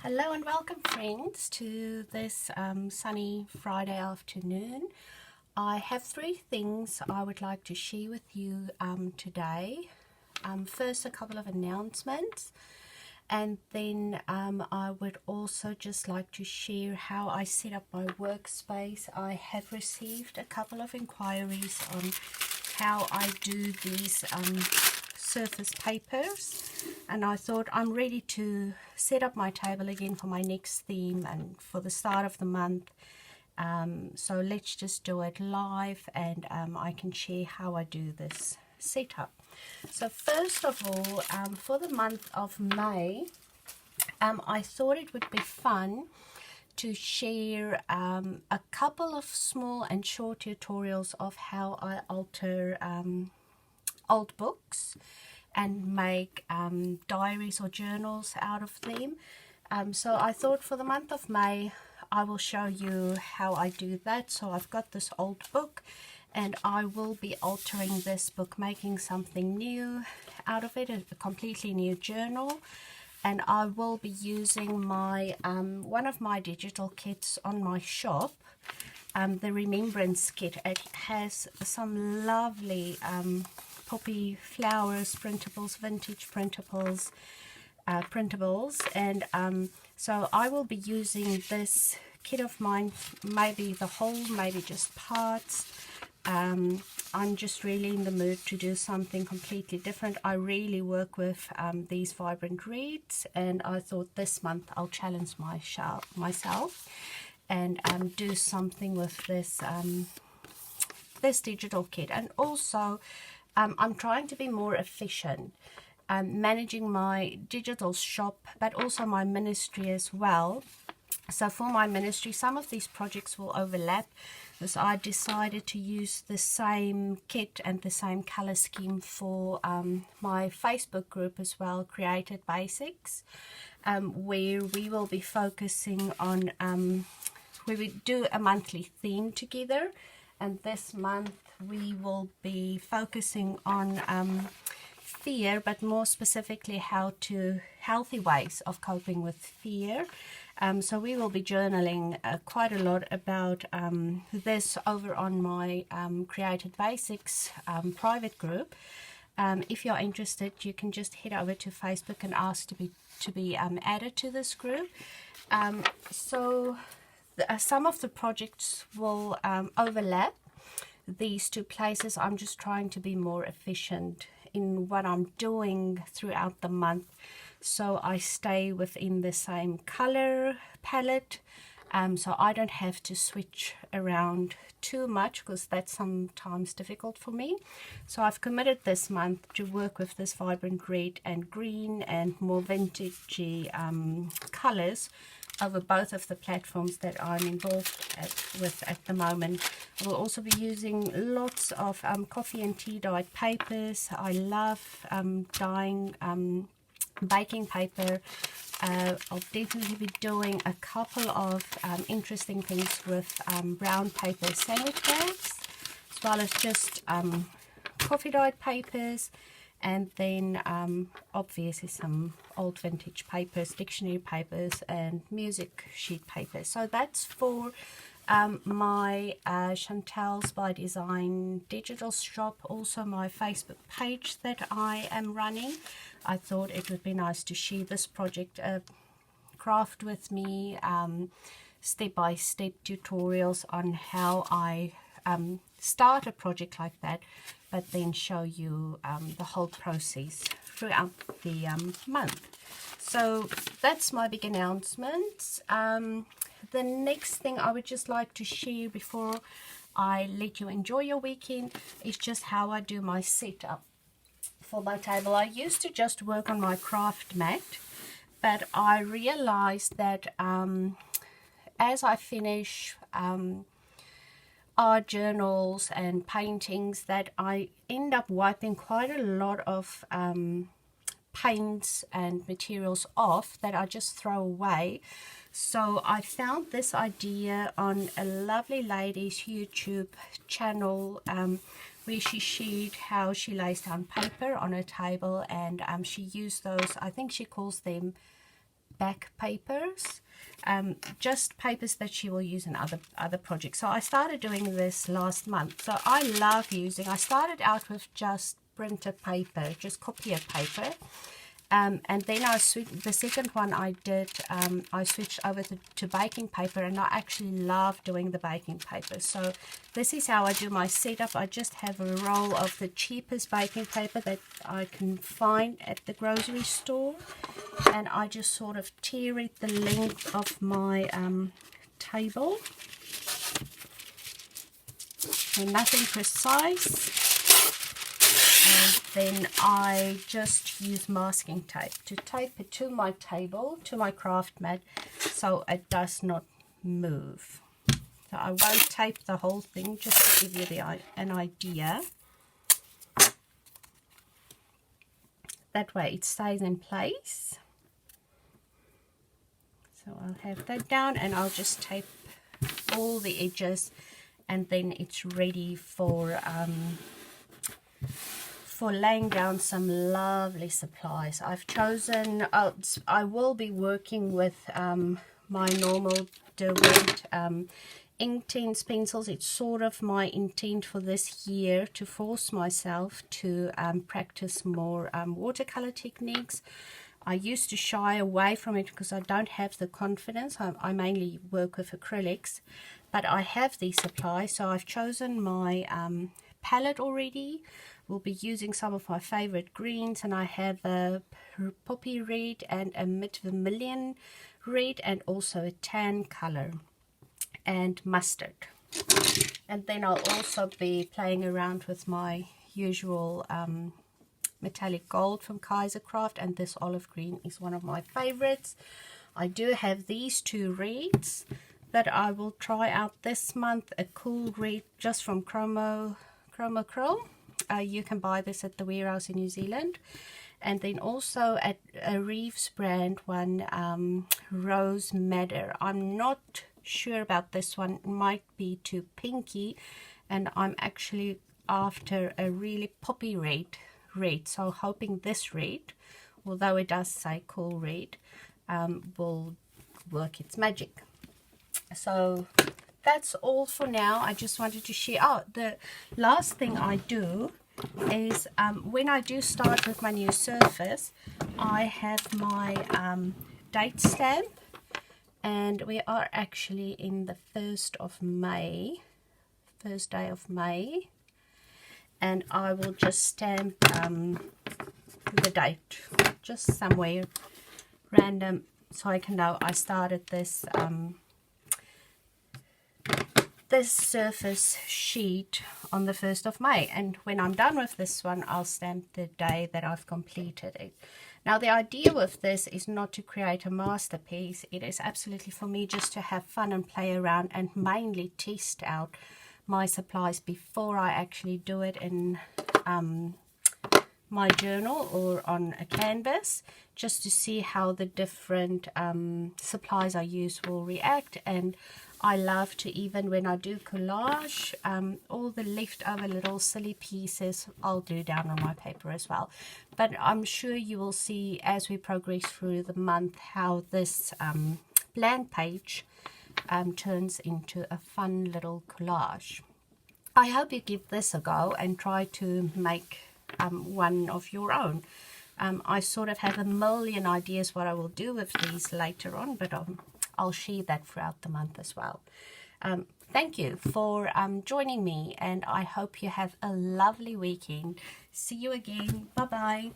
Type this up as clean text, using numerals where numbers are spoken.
Hello and welcome, friends, to this sunny Friday afternoon. I have three things I would like to share with you today. First, a couple of announcements, and then I would also just like to share how I set up my workspace. I have received a couple of inquiries on how I do these surface papers, and I thought I'm ready to set up my table again for my next theme and for the start of the month. So let's just do it live, and I can share how I do this setup. So first of all, for the month of May, I thought it would be fun to share a couple of small and short tutorials of how I alter old books and make diaries or journals out of them. So I thought for the month of May I will show you how I do that. So I've got this old book and I will be altering this book, making something new out of it, a completely new journal. And I will be using my one of my digital kits on my shop, the Remembrance kit. It has some lovely poppy flowers, printables, vintage printables, and so I will be using this kit of mine, maybe the whole, maybe just parts. I'm just really in the mood to do something completely different. I really work with these vibrant reeds, and I thought this month I'll challenge myself and do something with this this digital kit. And also I'm trying to be more efficient, managing my digital shop but also my ministry as well. So for my ministry, some of these projects will overlap, because I decided to use the same kit and the same color scheme for my Facebook group as well, Created Basics, where we will be focusing on, where we do a monthly theme together. And this month we will be focusing on fear, but more specifically healthy ways of coping with fear. So we will be journaling quite a lot about this over on my Created Basics private group. If you're interested, you can just head over to Facebook and ask to be added to this group. So some of the projects will overlap these two places. I'm just trying to be more efficient in what I'm doing throughout the month, so I stay within the same color palette, so I don't have to switch around too much, because that's sometimes difficult for me. So I've committed this month to work with this vibrant red and green and more vintagey colors over both of the platforms that I'm involved with at the moment. I will also be using lots of coffee and tea dyed papers. I love dyeing baking paper. I'll definitely be doing a couple of interesting things with brown paper sandwich bags, as well as just coffee dyed papers, and then obviously some old vintage papers, dictionary papers, and music sheet papers. So that's for my Chantel's by Design digital shop, also my Facebook page that I am running. I thought it would be nice to share this project, craft with me, step-by-step tutorials on how I start a project like that, but then show you the whole process throughout the month. So that's my big announcements. The next thing I would just like to share before I let you enjoy your weekend is just how I do my setup for my table. I used to just work on my craft mat, but I realized that as I finish art journals and paintings, that I end up wiping quite a lot of paints and materials off that I just throw away. So I found this idea on a lovely lady's YouTube channel, where she shared how she lays down paper on a table, and she used those, I think she calls them back papers, just papers that she will use in other projects. So I started doing this last month. So I started out with just printer paper, just copier paper. And then the second one I did, I switched over to baking paper, and I actually love doing the baking paper. So this is how I do my setup. I just have a roll of the cheapest baking paper that I can find at the grocery store, and I just sort of tear it the length of my table. So nothing precise. And then I just use masking tape to tape it to my table, to my craft mat, so it does not move. So I won't tape the whole thing, just to give you an idea. That way it stays in place. So I'll have that down, and I'll just tape all the edges, and then it's ready for laying down some lovely supplies. I've chosen, I will be working with my normal Derwent Inktense pencils. It's sort of my intent for this year to force myself to practice more watercolor techniques. I used to shy away from it because I don't have the confidence. I mainly work with acrylics, but I have these supplies, so I've chosen my palette already. We'll be using some of my favorite greens, and I have a poppy red and a mid vermilion red, and also a tan color and mustard. And then I'll also be playing around with my usual metallic gold from Kaisercraft, and this olive green is one of my favorites. I do have these two reds that I will try out this month. A cool red just from Chroma Chrome. You can buy this at the warehouse in New Zealand. And then also at a Reeves brand one, Rose Madder. I'm not sure about this one. It might be too pinky, and I'm actually after a really poppy red. So hoping this red, although it does say cool red, will work its magic. So that's all for now. I just wanted to share. Oh, the last thing I do is when I do start with my new surface, I have my date stamp, and we are actually in the 1st of May, first day of May, and I will just stamp the date just somewhere random, so I can know I started this this surface sheet on the 1st of May, and when I'm done with this one, I'll stamp the day that I've completed it. Now, the idea with this is not to create a masterpiece. It is absolutely for me just to have fun and play around, and mainly test out my supplies before I actually do it in my journal or on a canvas, just to see how the different supplies I use will react. And I love to, even when I do collage, all the leftover little silly pieces I'll do down on my paper as well. But I'm sure you will see as we progress through the month how this blank page turns into a fun little collage. I hope you give this a go and try to make one of your own. I sort of have a million ideas what I will do with these later on, but I'll share that throughout the month as well. Thank you for joining me, and I hope you have a lovely weekend. See you again. Bye-bye.